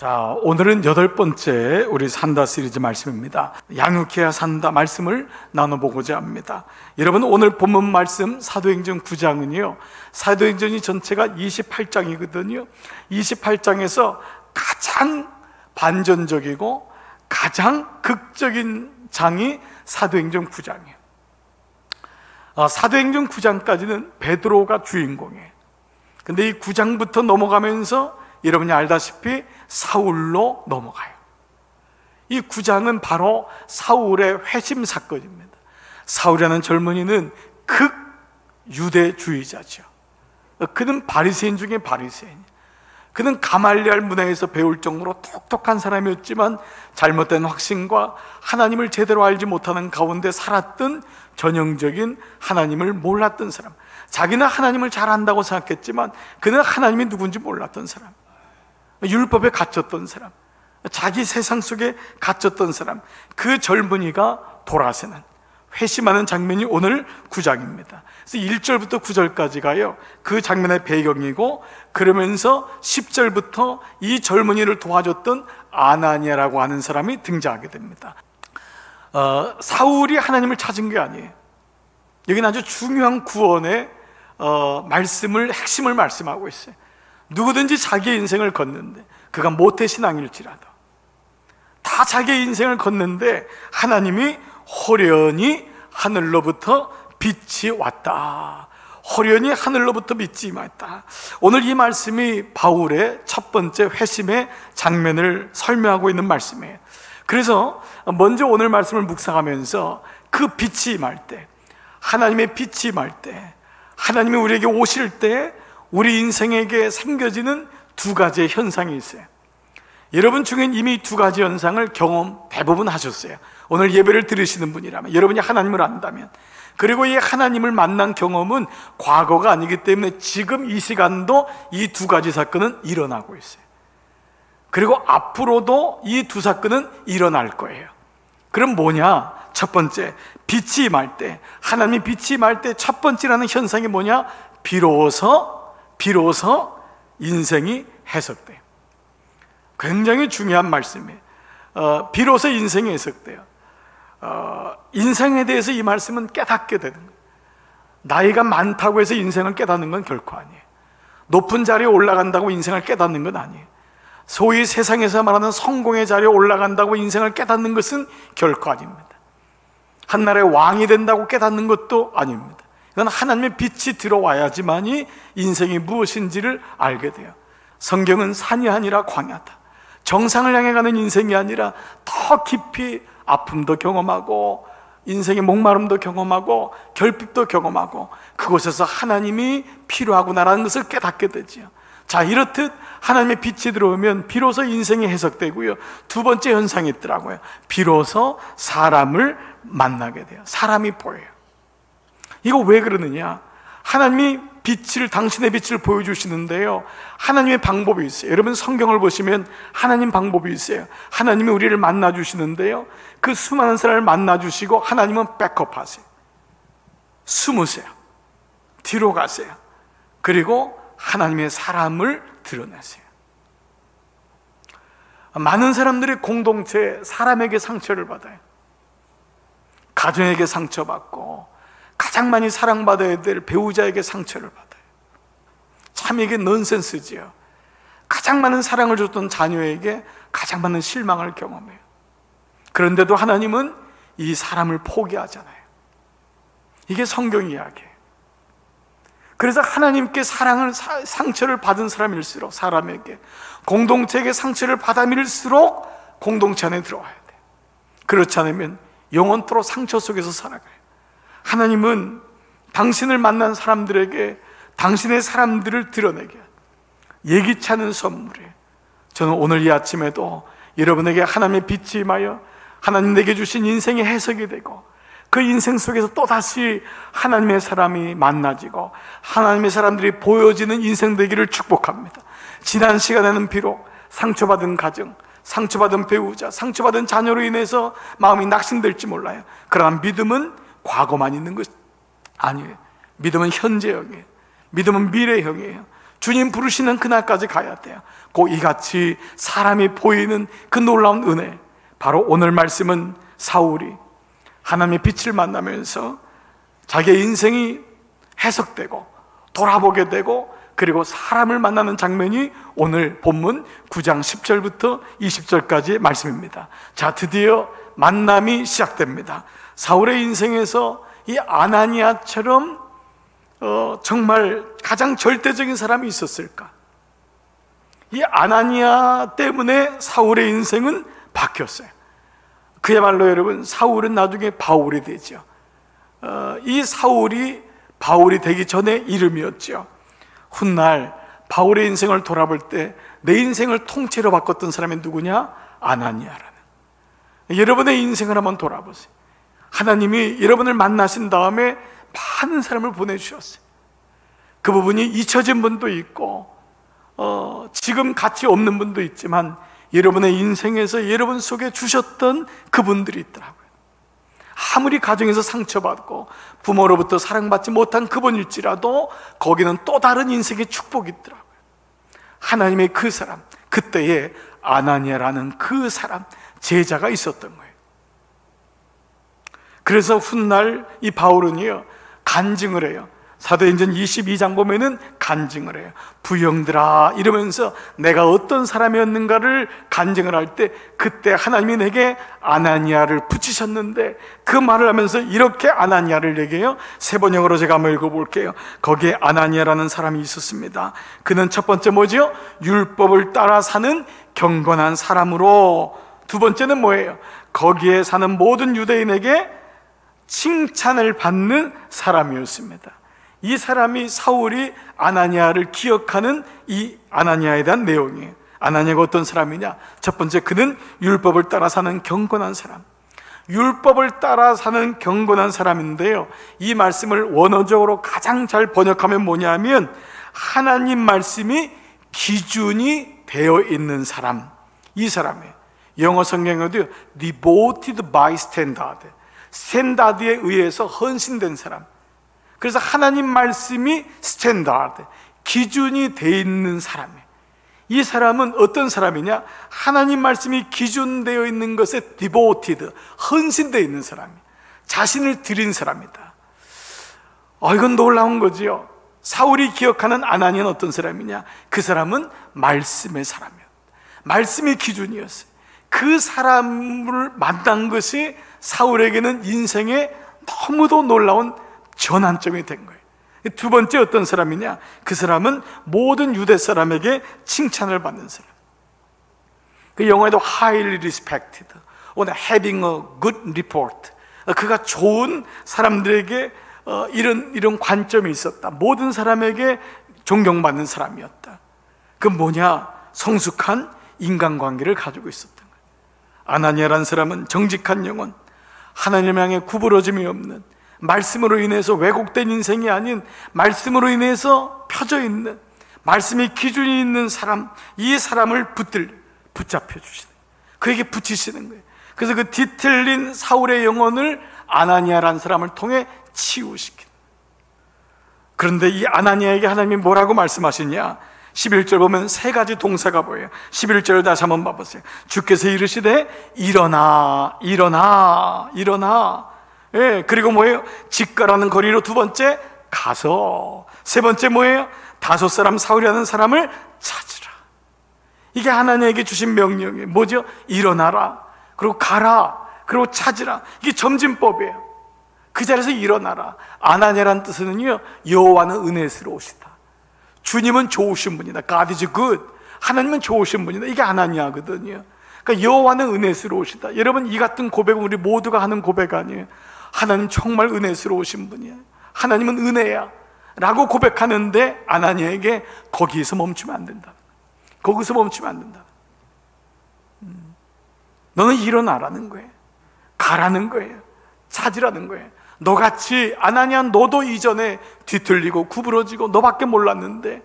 자, 오늘은 8번째 우리 산다 시리즈 말씀입니다. 양육해야 산다 말씀을 나눠보고자 합니다. 여러분, 오늘 본문 말씀 사도행전 9장은요 사도행전이 전체가 28장이거든요 28장에서 가장 반전적이고 가장 극적인 장이 사도행전 9장이에요. 사도행전 9장까지는 베드로가 주인공이에요. 근데 이 9장부터 넘어가면서 여러분이 알다시피 사울로 넘어가요. 이 9장은 바로 사울의 회심 사건입니다. 사울이라는 젊은이는 극 유대주의자죠. 그는 바리새인 중에 바리새인. 그는 가말리알 문화에서 배울 정도로 똑똑한 사람이었지만 잘못된 확신과 하나님을 제대로 알지 못하는 가운데 살았던 전형적인 하나님을 몰랐던 사람. 자기는 하나님을 잘 안다고 생각했지만 그는 하나님이 누군지 몰랐던 사람. 율법에 갇혔던 사람, 자기 세상 속에 갇혔던 사람, 그 젊은이가 돌아서는 회심하는 장면이 오늘 9장입니다. 그래서 1절부터 9절까지가요 그 장면의 배경이고, 그러면서 10절부터 이 젊은이를 도와줬던 아나니아라고 하는 사람이 등장하게 됩니다. 사울이 하나님을 찾은 게 아니에요. 여기는 아주 중요한 구원의 말씀을, 핵심을 말씀하고 있어요. 누구든지 자기의 인생을 걷는데, 그가 모태신앙일지라도 다 자기의 인생을 걷는데 하나님이 호련히 하늘로부터 빛이 왔다. 호련히 하늘로부터 빛이 왔다. 오늘 이 말씀이 바울의 첫 번째 회심의 장면을 설명하고 있는 말씀이에요. 그래서 먼저 오늘 말씀을 묵상하면서 그 빛이 임할 때, 하나님의 빛이 임할 때, 하나님이 우리에게 오실 때 우리 인생에게 생겨지는 두 가지의 현상이 있어요. 여러분 중엔 이미 두 가지 현상을 경험 대부분 하셨어요. 오늘 예배를 들으시는 분이라면, 여러분이 하나님을 안다면, 그리고 이 하나님을 만난 경험은 과거가 아니기 때문에 지금 이 시간도 이 두 가지 사건은 일어나고 있어요. 그리고 앞으로도 이 두 사건은 일어날 거예요. 그럼 뭐냐? 첫 번째, 빛이 임할 때, 하나님이 빛이 임할 때 첫 번째라는 현상이 뭐냐? 비로소 인생이 해석돼요. 굉장히 중요한 말씀이에요. 비로소 인생이 해석돼요. 인생에 대해서 이 말씀은 깨닫게 되는 거예요. 나이가 많다고 해서 인생을 깨닫는 건 결코 아니에요. 높은 자리에 올라간다고 인생을 깨닫는 건 아니에요. 소위 세상에서 말하는 성공의 자리에 올라간다고 인생을 깨닫는 것은 결코 아닙니다. 한 나라의 왕이 된다고 깨닫는 것도 아닙니다. 이건 하나님의 빛이 들어와야지만이 인생이 무엇인지를 알게 돼요. 성경은 산이 아니라 광야다. 정상을 향해 가는 인생이 아니라 더 깊이 아픔도 경험하고 인생의 목마름도 경험하고 결핍도 경험하고 그곳에서 하나님이 필요하구나라는 것을 깨닫게 되지요. 자, 이렇듯 하나님의 빛이 들어오면 비로소 인생이 해석되고요, 두 번째 현상이 있더라고요. 비로소 사람을 만나게 돼요. 사람이 보여요. 이거 왜 그러느냐? 하나님이 당신의 빛을 보여주시는데요, 하나님의 방법이 있어요. 여러분 성경을 보시면 하나님 방법이 있어요. 하나님이 우리를 만나주시는데요, 그 수많은 사람을 만나주시고 하나님은 백업하세요. 숨으세요. 뒤로 가세요. 그리고 하나님의 사람을 드러내세요. 많은 사람들이 공동체, 사람에게 상처를 받아요. 가정에게 상처받고, 가장 많이 사랑받아야 될 배우자에게 상처를 받아요. 참 이게 넌센스지요. 가장 많은 사랑을 줬던 자녀에게 가장 많은 실망을 경험해요. 그런데도 하나님은 이 사람을 포기하잖아요. 이게 성경 이야기예요. 그래서 하나님께 상처를 받은 사람일수록, 사람에게, 공동체에게 상처를 받아밀수록 공동체 안에 들어와야 돼요. 그렇지 않으면 영원토록 상처 속에서 살아가요. 하나님은 당신을 만난 사람들에게 당신의 사람들을 드러내게 예기치 않은 선물이에요. 저는 오늘 이 아침에도 여러분에게 하나님의 빛이 임하여 하나님 내게 주신 인생의 해석이 되고, 그 인생 속에서 또다시 하나님의 사람이 만나지고 하나님의 사람들이 보여지는 인생 되기를 축복합니다. 지난 시간에는 비록 상처받은 가정, 상처받은 배우자, 상처받은 자녀로 인해서 마음이 낙심될지 몰라요. 그러나 믿음은 과거만 있는 것 아니에요. 믿음은 현재형이에요. 믿음은 미래형이에요. 주님 부르시는 그날까지 가야 돼요. 꼭 이같이 사람이 보이는 그 놀라운 은혜, 바로 오늘 말씀은 사울이 하나님의 빛을 만나면서 자기의 인생이 해석되고 돌아보게 되고, 그리고 사람을 만나는 장면이 오늘 본문 9장 10절부터 20절까지의 말씀입니다. 자, 드디어 만남이 시작됩니다. 사울의 인생에서 이 아나니아처럼 정말 가장 절대적인 사람이 있었을까? 이 아나니아 때문에 사울의 인생은 바뀌었어요. 그야말로 여러분, 사울은 나중에 바울이 되죠. 이 사울이 바울이 되기 전에 이름이었죠. 훗날 바울의 인생을 돌아볼 때 내 인생을 통째로 바꿨던 사람이 누구냐? 아나니아라는. 여러분의 인생을 한번 돌아보세요. 하나님이 여러분을 만나신 다음에 많은 사람을 보내주셨어요. 그 부분이 잊혀진 분도 있고 지금 같이 없는 분도 있지만, 여러분의 인생에서 여러분 속에 주셨던 그분들이 있더라고요. 아무리 가정에서 상처받고 부모로부터 사랑받지 못한 그분일지라도 거기는 또 다른 인생의 축복이 있더라고요. 하나님의 그 사람, 그때에 아나니아라는 그 사람, 제자가 있었던 거예요. 그래서 훗날 이 바울은요, 간증을 해요. 사도행전 22장 보면은 간증을 해요. 부형들아 이러면서 내가 어떤 사람이었는가를 간증을 할 때, 그때 하나님이 내게 아나니아를 붙이셨는데, 그 말을 하면서 이렇게 아나니아를 얘기해요. 세 번역으로 제가 한번 읽어볼게요. 거기에 아나니아라는 사람이 있었습니다. 그는 첫 번째 뭐죠? 율법을 따라 사는 경건한 사람으로, 두 번째는 뭐예요? 거기에 사는 모든 유대인에게 칭찬을 받는 사람이었습니다. 이 사람이, 사울이 아나니아를 기억하는 이 아나니아에 대한 내용이에요. 아나니아가 어떤 사람이냐? 첫 번째, 그는 율법을 따라 사는 경건한 사람. 율법을 따라 사는 경건한 사람인데요, 이 말씀을 원어적으로 가장 잘 번역하면 뭐냐면, 하나님 말씀이 기준이 되어 있는 사람, 이 사람이에요. 영어 성경에도 devoted by standard, 스탠다드에 의해서 헌신된 사람. 그래서 하나님 말씀이 스탠다드, 기준이 되어 있는 사람이에요. 이 사람은 어떤 사람이냐? 하나님 말씀이 기준되어 있는 것에 devoted, 헌신되어 있는 사람이에요. 자신을 드린 사람이다. 이건 놀라운 거지요. 사울이 기억하는 아나니아는 어떤 사람이냐? 그 사람은 말씀의 사람이에요. 말씀이 기준이었어요. 그 사람을 만난 것이 사울에게는 인생에 너무도 놀라운 전환점이 된 거예요. 두 번째 어떤 사람이냐? 그 사람은 모든 유대 사람에게 칭찬을 받는 사람. 그 영어에도 highly respected, or having a good report. 그가 좋은 사람들에게 이런 관점이 있었다. 모든 사람에게 존경받는 사람이었다. 그 뭐냐? 성숙한 인간관계를 가지고 있었던 거예요. 아나니아라는 사람은 정직한 영혼, 하나님 향해 구부러짐이 없는, 말씀으로 인해서 왜곡된 인생이 아닌 말씀으로 인해서 펴져 있는, 말씀이 기준이 있는 사람, 이 사람을 붙잡혀 주시는, 그에게 붙이시는 거예요. 그래서 그 뒤틀린 사울의 영혼을 아나니아라는 사람을 통해 치유시키는. 그런데 이 아나니아에게 하나님이 뭐라고 말씀하시냐? 11절 보면 세 가지 동사가 보여요. 11절 다시 한번 봐보세요. 주께서 이르시되 일어나 일어나 일어나. 예, 그리고 뭐예요? 직가라는 거리로 두 번째 가서, 세 번째 뭐예요? 다섯 사람 사울이라는 사람을 찾으라. 이게 하나님에게 주신 명령이에요. 뭐죠? 일어나라, 그리고 가라, 그리고 찾으라. 이게 점진법이에요. 그 자리에서 일어나라. 아나니아라는 뜻은요, 여호와는 은혜스러우시다, 주님은 좋으신 분이다. God is good. 하나님은 좋으신 분이다. 이게 아나니아거든요. 그러니까 여호와는 은혜스러우시다. 여러분, 이 같은 고백은 우리 모두가 하는 고백 아니에요? 하나님 정말 은혜스러우신 분이야, 하나님은 은혜야 라고 고백하는데, 아나니아에게 거기에서 멈추면 안 된다. 거기서 멈추면 안 된다. 너는 일어나라는 거예요. 가라는 거예요. 찾으라는 거예요. 너같이, 아나니아 너도 이전에 뒤틀리고 구부러지고 너밖에 몰랐는데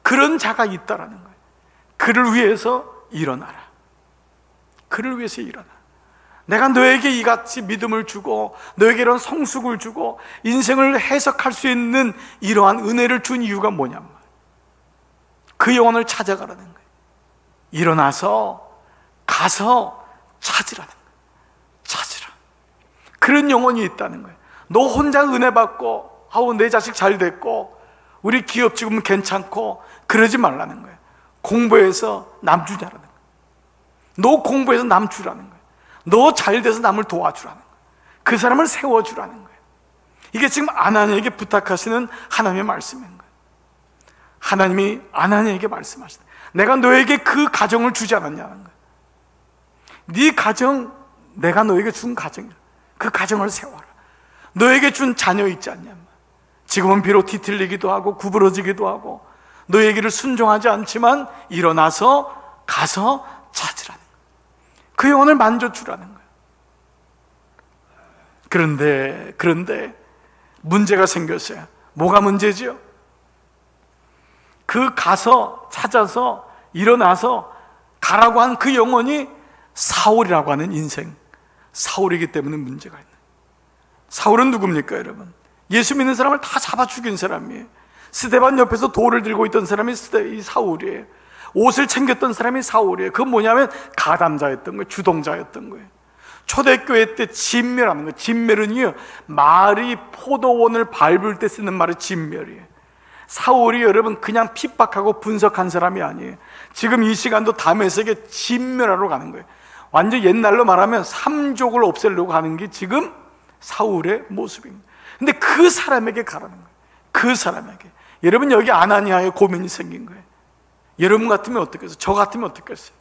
그런 자가 있다라는 거예요. 그를 위해서 일어나라. 그를 위해서 일어나. 내가 너에게 이같이 믿음을 주고 너에게 이런 성숙을 주고 인생을 해석할 수 있는 이러한 은혜를 준 이유가 뭐냐면, 그 영혼을 찾아가라는 거예요. 일어나서 가서 찾으라는 거예요. 찾으라. 그런 영혼이 있다는 거예요. 너 혼자 은혜 받고 내 자식 잘 됐고 우리 기업 지금 괜찮고 그러지 말라는 거예요. 공부해서 남 주자라는 거예요. 너 공부해서 남 주라는 거예요. 너 잘 돼서 남을 도와주라는 거예요. 그 사람을 세워주라는 거예요. 이게 지금 아나니에게 부탁하시는 하나님의 말씀인 거예요. 하나님이 아나니에게 말씀하시다. 내가 너에게 그 가정을 주지 않았냐는 거예요. 네 가정, 내가 너에게 준 가정이야. 그 가정을 세워라. 너에게 준 자녀 있지 않냐. 지금은 비록 뒤틀리기도 하고 구부러지기도 하고 너 얘기를 순종하지 않지만 일어나서 가서 찾으라는 거예요. 그 영혼을 만져주라는 거예요. 그런데 문제가 생겼어요. 뭐가 문제지요? 그 가서 찾아서 일어나서 가라고 한 그 영혼이 사울이라고 하는 인생, 사울이기 때문에 문제가 있는 거예요. 사울은 누굽니까 여러분? 예수 믿는 사람을 다 잡아 죽인 사람이에요. 스데반 옆에서 돌을 들고 있던 사람이 이 사울이에요. 옷을 챙겼던 사람이 사울이에요. 그건 뭐냐면 가담자였던 거예요. 주동자였던 거예요. 초대교회 때 진멸하는 거예요. 진멸은요, 말이 포도원을 밟을 때 쓰는 말이 진멸이에요. 사울이 여러분 그냥 핍박하고 분석한 사람이 아니에요. 지금 이 시간도 다메섹에 진멸하러 가는 거예요. 완전 옛날로 말하면 삼족을 없애려고 하는 게 지금 사울의 모습입니다. 근데 그 사람에게 가라는 거예요. 그 사람에게. 여러분 여기 아나니아의 고민이 생긴 거예요. 여러분 같으면 어떻겠어요? 저 같으면 어떻겠어요?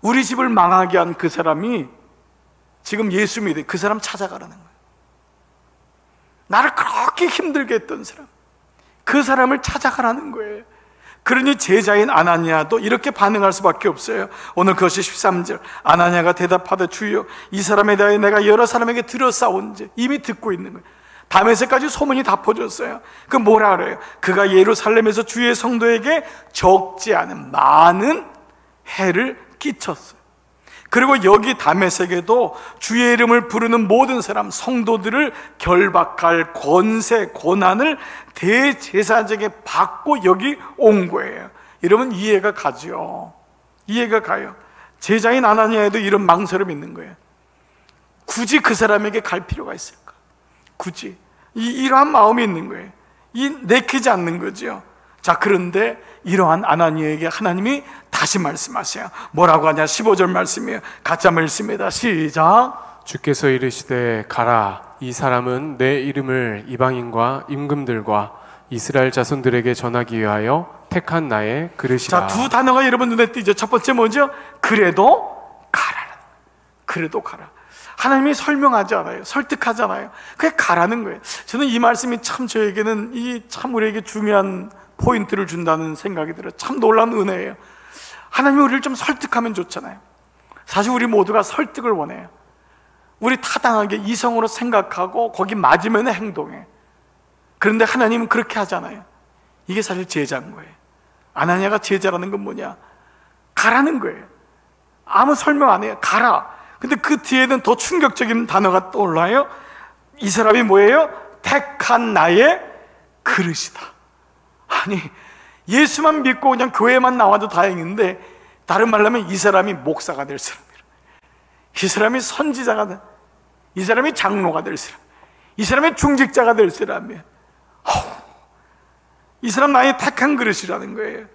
우리 집을 망하게 한 그 사람이 지금 예수 믿어 그 사람 찾아가라는 거예요. 나를 그렇게 힘들게 했던 사람, 그 사람을 찾아가라는 거예요. 그러니 제자인 아나니아도 이렇게 반응할 수밖에 없어요. 오늘 그것이 13절. 아나니아가 대답하되 주여 이 사람에 대하여 내가 여러 사람에게 들었사온지. 이미 듣고 있는 거예요. 다메섹까지 소문이 다 퍼졌어요. 그 뭐라 그래요? 그가 예루살렘에서 주의 성도에게 적지 않은 많은 해를 끼쳤어요. 그리고 여기 다메섹에도 주의 이름을 부르는 모든 사람, 성도들을 결박할 권세, 권한을 대제사장에게 받고 여기 온 거예요. 여러분 이해가 가죠? 이해가 가요. 제자인 아나니아에도 이런 망설임이 있는 거예요. 굳이 그 사람에게 갈 필요가 있을까? 굳이 이러한 마음이 있는 거예요. 내키지 않는 거죠. 자, 그런데 이러한 아나니아에게 하나님이 다시 말씀하세요. 뭐라고 하냐? 15절 말씀이에요. 같이 한번 읽습니다. 시작. 주께서 이르시되 가라. 이 사람은 내 이름을 이방인과 임금들과 이스라엘 자손들에게 전하기 위하여 택한 나의 그릇이라. 자, 두 단어가 여러분 눈에 띄죠. 첫 번째 뭐죠? 그래도 가라. 그래도 가라. 하나님이 설명하지 않아요. 설득하지 않아요. 그게 가라는 거예요. 저는 이 말씀이 참 저에게는 참 우리에게 중요한 포인트를 준다는 생각이 들어요. 참 놀라운 은혜예요. 하나님이 우리를 좀 설득하면 좋잖아요. 사실 우리 모두가 설득을 원해요. 우리 타당하게 이성으로 생각하고 거기 맞으면 행동해. 그런데 하나님은 그렇게 하잖아요. 이게 사실 제자인 거예요. 아나니아가 제자라는 건 뭐냐? 가라는 거예요. 아무 설명 안 해요. 가라. 근데 그 뒤에는 더 충격적인 단어가 떠올라요. 이 사람이 뭐예요? 택한 나의 그릇이다. 아니, 예수만 믿고 그냥 교회만 나와도 다행인데, 다른 말로 하면 이 사람이 목사가 될 사람이에요. 이 사람이 선지자가 될, 이 사람이 장로가 될 사람, 이 사람이 중직자가 될 사람이에요. 이 사람 나의 택한 그릇이라는 거예요.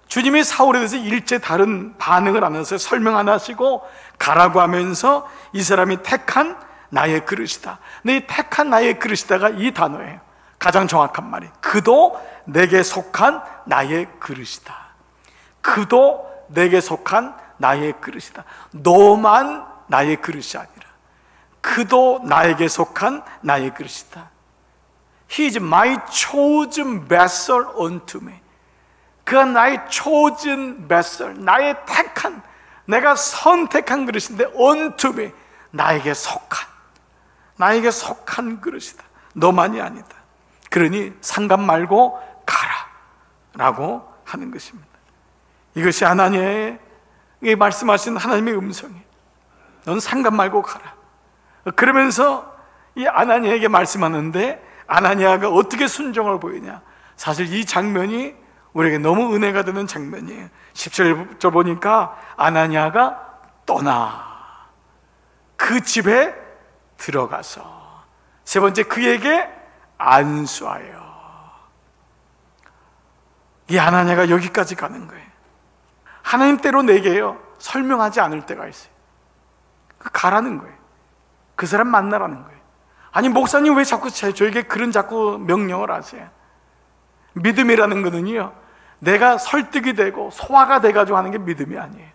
주님이 사울에 대해서 일체 다른 반응을 안 하세요. 설명 안 하시고 가라고 하면서 이 사람이 택한 나의 그릇이다. 근데 이 택한 나의 그릇이다가 이 단어예요. 가장 정확한 말이. 그도 내게 속한 나의 그릇이다. 그도 내게 속한 나의 그릇이다. 너만 나의 그릇이 아니라 그도 나에게 속한 나의 그릇이다. He is my chosen vessel unto me. 그가 나의 chosen vessel, 나의 택한, 내가 선택한 그릇인데 unto me, 나에게 속한 그릇이다. 너만이 아니다. 그러니 상관 말고 가라 라고 하는 것입니다. 이것이 아나니아에게 말씀하신 하나님의 음성이에요. 넌 상관 말고 가라. 그러면서 이 아나니아에게 말씀하는데 아나니아가 어떻게 순종을 보이냐? 사실 이 장면이 우리에게 너무 은혜가 되는 장면이에요. 17절 보니까 아나니아가 떠나 그 집에 들어가서 세 번째 그에게 안수하여. 이 아나니아가 여기까지 가는 거예요. 하나님 때로 내게요 설명하지 않을 때가 있어요. 가라는 거예요. 그 사람 만나라는 거예요. 아니 목사님 왜 자꾸 저에게 그런 자꾸 명령을 하세요? 믿음이라는 거는요 내가 설득이 되고 소화가 돼가지고 하는 게 믿음이 아니에요.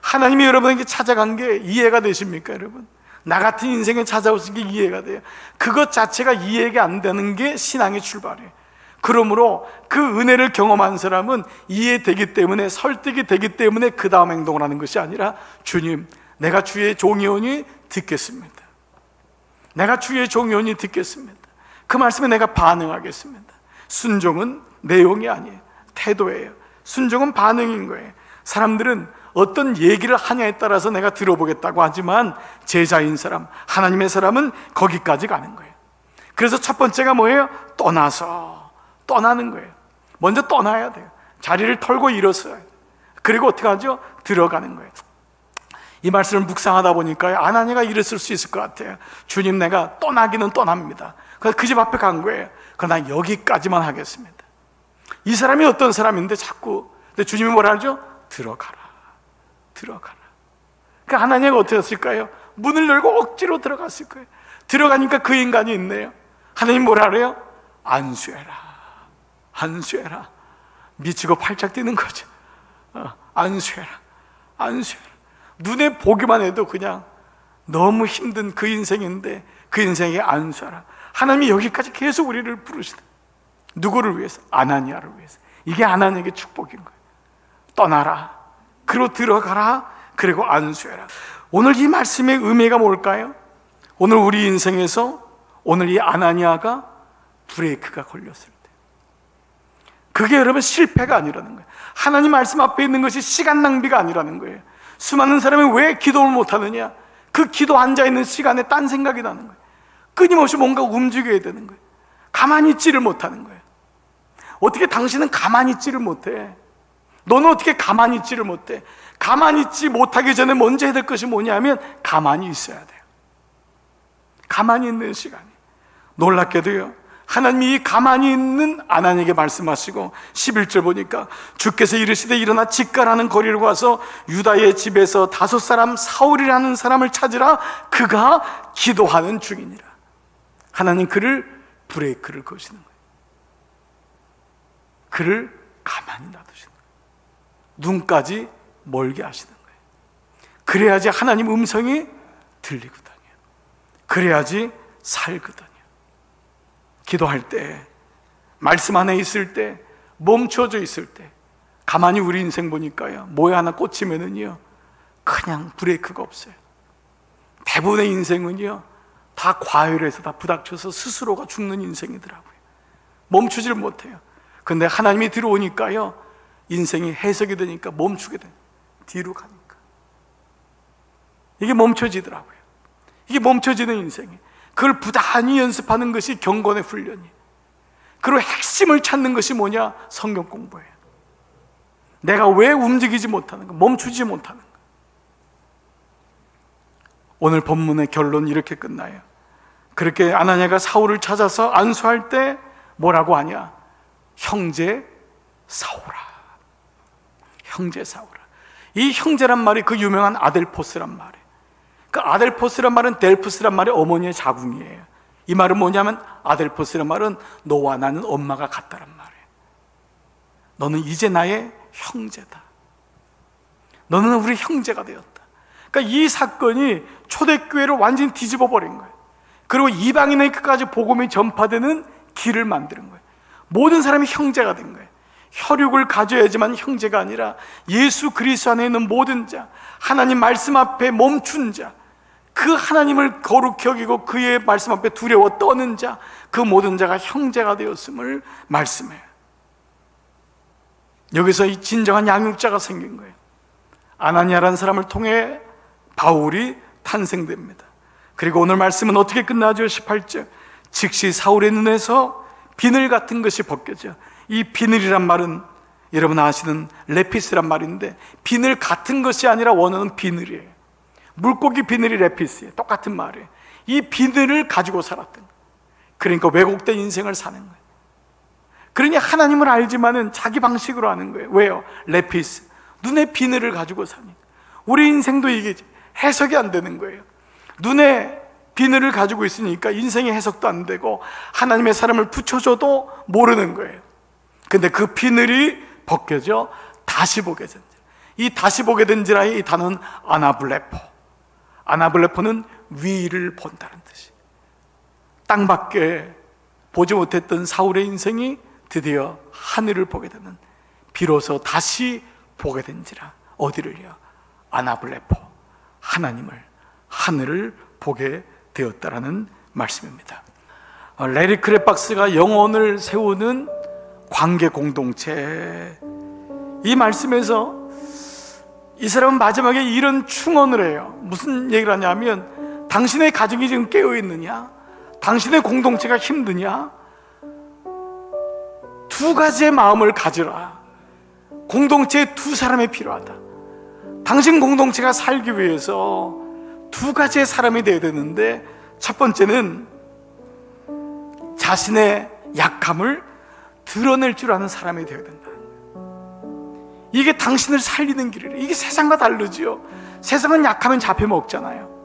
하나님이 여러분에게 찾아간 게 이해가 되십니까 여러분? 나 같은 인생에 찾아오신 게 이해가 돼요. 그것 자체가 이해가 안 되는 게 신앙의 출발이에요. 그러므로 그 은혜를 경험한 사람은 이해되기 때문에 설득이 되기 때문에 그 다음 행동을 하는 것이 아니라 주님 내가 주의 종이오니 듣겠습니다. 내가 주의 종이오니 듣겠습니다. 그 말씀에 내가 반응하겠습니다. 순종은 내용이 아니에요. 태도예요. 순종은 반응인 거예요. 사람들은 어떤 얘기를 하냐에 따라서 내가 들어보겠다고 하지만 제자인 사람, 하나님의 사람은 거기까지 가는 거예요. 그래서 첫 번째가 뭐예요? 떠나는 거예요. 먼저 떠나야 돼요. 자리를 털고 일어서야 돼요. 그리고 어떻게 하죠? 들어가는 거예요. 이 말씀을 묵상하다 보니까 아나니아가 이랬을 수 있을 것 같아요. 주님 내가 떠나기는 떠납니다. 그래서 그 집 앞에 간 거예요. 그러나 여기까지만 하겠습니다. 이 사람이 어떤 사람인데 자꾸 근데 주님이 뭐라 하죠? 들어가라. 그러니까 아나니아가 어떻게 했을까요? 문을 열고 억지로 들어갔을 거예요. 들어가니까 그 인간이 있네요. 하나님 뭐라 그래요? 안수해라. 미치고 팔짝 뛰는 거죠. 안수해라. 눈에 보기만 해도 그냥 너무 힘든 그 인생인데 그 인생에 안수하라. 하나님이 여기까지 계속 우리를 부르시다. 누구를 위해서? 아나니아를 위해서. 이게 아나니아에게 축복인 거예요. 떠나라. 그리고 들어가라. 그리고 안수해라. 오늘 이 말씀의 의미가 뭘까요? 오늘 우리 인생에서 오늘 이 아나니아가 브레이크가 걸렸을 때 그게 여러분 실패가 아니라는 거예요. 하나님 말씀 앞에 있는 것이 시간 낭비가 아니라는 거예요. 수많은 사람이 왜 기도를 못하느냐? 그 기도 앉아있는 시간에 딴 생각이 나는 거예요. 끊임없이 뭔가 움직여야 되는 거예요. 가만히 있지를 못하는 거예요. 어떻게 당신은 가만히 있지를 못해? 너는 어떻게 가만히 있지를 못해? 가만히 있지 못하기 전에 먼저 해야 될 것이 뭐냐면 가만히 있어야 돼요. 가만히 있는 시간이. 놀랍게도요 하나님이 이 가만히 있는 아나니에게 말씀하시고 11절 보니까 주께서 이르시되 일어나 직가라는 거리로 가서 유다의 집에서 5사람 사울이라는 사람을 찾으라. 그가 기도하는 중이니라. 하나님 그를 브레이크를 거시는 거예요. 그를 가만히 놔두시는 거예요. 눈까지 멀게 하시는 거예요. 그래야지 하나님 음성이 들리거든요. 그래야지 살거든요. 기도할 때, 말씀 안에 있을 때, 멈춰져 있을 때, 가만히 우리 인생 보니까요 뭐에 하나 꽂히면은요 그냥 브레이크가 없어요. 대부분의 인생은요 다 과열해서 다 부닥쳐서 스스로가 죽는 인생이더라고요. 멈추질 못해요. 근데 하나님이 들어오니까요 인생이 해석이 되니까 멈추게 돼요. 뒤로 가니까 이게 멈춰지더라고요. 이게 멈춰지는 인생이에요. 그걸 부단히 연습하는 것이 경건의 훈련이에요. 그리고 핵심을 찾는 것이 뭐냐? 성경 공부예요. 내가 왜 움직이지 못하는 거, 멈추지 못하는 거. 오늘 본문의 결론은 이렇게 끝나요. 그렇게 아나니아가 사울을 찾아서 안수할 때 뭐라고 하냐? 형제 사울아. 형제 사울아. 이 형제란 말이 그 유명한 아델포스란 말이에요. 그 아델포스란 말은 델푸스란 말의 어머니의 자궁이에요. 이 말은 뭐냐면 아델포스란 말은 너와 나는 엄마가 같다란 말이에요. 너는 이제 나의 형제다. 너는 우리 형제가 되었다. 그러니까 이 사건이 초대교회를 완전히 뒤집어 버린 거예요. 그리고 이방인의 끝까지 복음이 전파되는 길을 만드는 거예요. 모든 사람이 형제가 된 거예요. 혈육을 가져야지만 형제가 아니라 예수 그리스도 안에 있는 모든 자, 하나님 말씀 앞에 멈춘 자, 그 하나님을 거룩히 여기고 그의 말씀 앞에 두려워 떠는 자, 그 모든 자가 형제가 되었음을 말씀해요. 여기서 이 진정한 양육자가 생긴 거예요. 아나니아라는 사람을 통해 바울이 탄생됩니다. 그리고 오늘 말씀은 어떻게 끝나죠? 18절 즉시 사울의 눈에서 비늘 같은 것이 벗겨져 이 비늘이란 말은 여러분 아시는 레피스란 말인데, 비늘 같은 것이 아니라 원어는 비늘이에요. 물고기 비늘이 레피스예요. 똑같은 말이에요. 이 비늘을 가지고 살았던 거예요. 그러니까 왜곡된 인생을 사는 거예요. 그러니 하나님을 알지만은 자기 방식으로 하는 거예요. 왜요? 레피스, 눈에 비늘을 가지고 사니까. 우리 인생도 이게 해석이 안 되는 거예요. 눈에 비늘을 가지고 있으니까 인생의 해석도 안 되고 하나님의 사람을 붙여줘도 모르는 거예요. 근데 그 비늘이 벗겨져 다시 보게 된다. 이 다시 보게 된지라의 이 단어는 아나블레포. 아나블레포는 위를 본다는 뜻이. 땅밖에 보지 못했던 사울의 인생이 드디어 하늘을 보게 되는, 비로소 다시 보게 된지라. 어디를요? 아나블레포, 하나님을, 하늘을 보게 되었다라는 말씀입니다. 레리 크레박스가 영혼을 세우는 관계 공동체, 이 말씀에서 이 사람은 마지막에 이런 충언을 해요. 무슨 얘기를 하냐면, 당신의 가정이 지금 깨어있느냐? 당신의 공동체가 힘드냐? 두 가지의 마음을 가지라. 공동체에 두 사람이 필요하다. 당신 공동체가 살기 위해서 두 가지의 사람이 되어야 되는데, 첫 번째는 자신의 약함을 드러낼 줄 아는 사람이 되어야 된다. 이게 당신을 살리는 길이래. 이게 세상과 다르지요. 세상은 약하면 잡혀먹잖아요.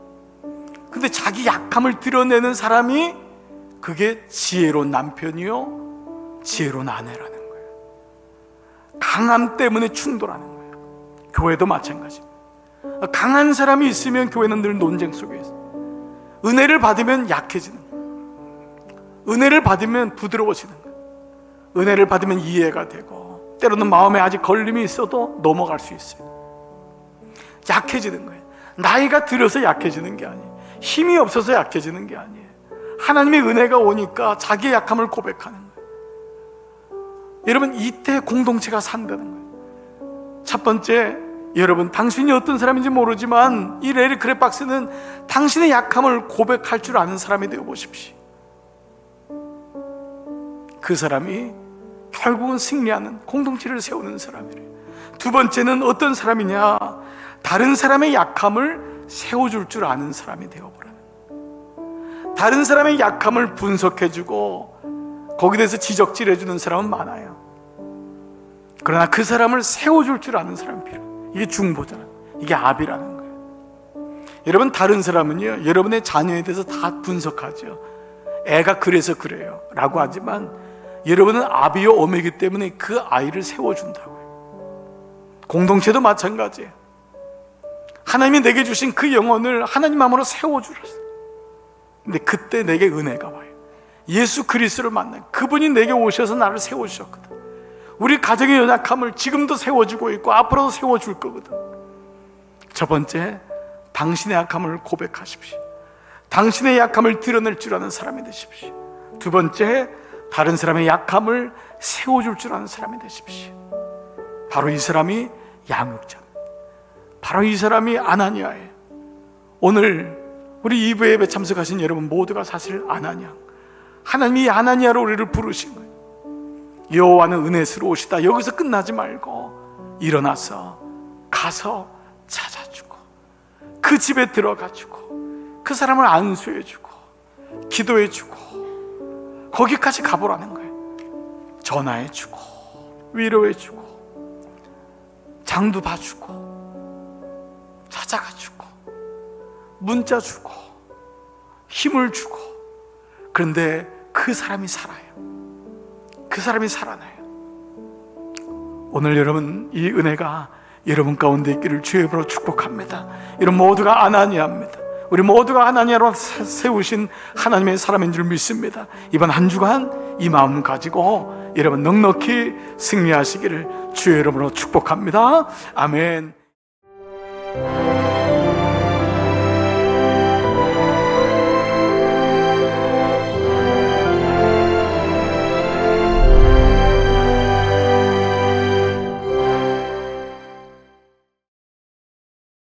근데 자기 약함을 드러내는 사람이, 그게 지혜로운 남편이요 지혜로운 아내라는 거예요. 강함 때문에 충돌하는 거예요. 교회도 마찬가지입니다. 강한 사람이 있으면 교회는 늘 논쟁 속에 있어요. 은혜를 받으면 약해지는 거예요. 은혜를 받으면 부드러워지는 거예요. 은혜를 받으면 이해가 되고, 때로는 마음에 아직 걸림이 있어도 넘어갈 수 있어요. 약해지는 거예요. 나이가 들어서 약해지는 게 아니에요. 힘이 없어서 약해지는 게 아니에요. 하나님의 은혜가 오니까 자기의 약함을 고백하는 거예요. 여러분, 이때 공동체가 산다는 거예요. 첫 번째, 여러분, 당신이 어떤 사람인지 모르지만 이 레리 크레박스는 당신의 약함을 고백할 줄 아는 사람이 되어 보십시오. 그 사람이 결국은 승리하는, 공동체를 세우는 사람이래요. 두 번째는 어떤 사람이냐? 다른 사람의 약함을 세워줄 줄 아는 사람이 되어보라는 거예요. 다른 사람의 약함을 분석해주고 거기에 대해서 지적질해주는 사람은 많아요. 그러나 그 사람을 세워줄 줄 아는 사람이 필요해요. 이게 중보잖아요. 이게 압이라는 거예요. 여러분, 다른 사람은요, 여러분의 자녀에 대해서 다 분석하죠. 애가 그래서 그래요 라고 하지만, 여러분은 아비요 어미이기 때문에 그 아이를 세워준다고요. 공동체도 마찬가지예요. 하나님이 내게 주신 그 영혼을 하나님 마음으로 세워주라. 근데 그때 내게 은혜가 와요. 예수 그리스도를 만나, 그분이 내게 오셔서 나를 세워주셨거든. 우리 가정의 연약함을 지금도 세워주고 있고 앞으로도 세워줄 거거든. 첫 번째, 당신의 약함을 고백하십시오. 당신의 약함을 드러낼 줄 아는 사람이 되십시오. 두 번째, 다른 사람의 약함을 세워줄 줄 아는 사람이 되십시오. 바로 이 사람이 양육자입니다. 바로 이 사람이 아나니아예요. 오늘 우리 2부 예배 참석하신 여러분 모두가 사실 아나니아, 하나님이 아나니아로 우리를 부르신 거예요. 여호와는 은혜스러우시다. 여기서 끝나지 말고 일어나서 가서 찾아주고, 그 집에 들어가주고, 그 사람을 안수해주고, 기도해주고, 거기까지 가보라는 거예요. 전화해주고, 위로해주고, 장도 봐주고, 찾아가주고, 문자 주고, 힘을 주고. 그런데 그 사람이 살아요. 그 사람이 살아나요. 오늘 여러분, 이 은혜가 여러분 가운데 있기를 주의 이름으로 축복합니다. 이런 모두가 아나니아입니다. 우리 모두가 아나니아로 세우신 하나님의 사람인 줄 믿습니다. 이번 한 주간 이 마음 가지고 여러분 넉넉히 승리하시기를 주의 이름으로 축복합니다. 아멘.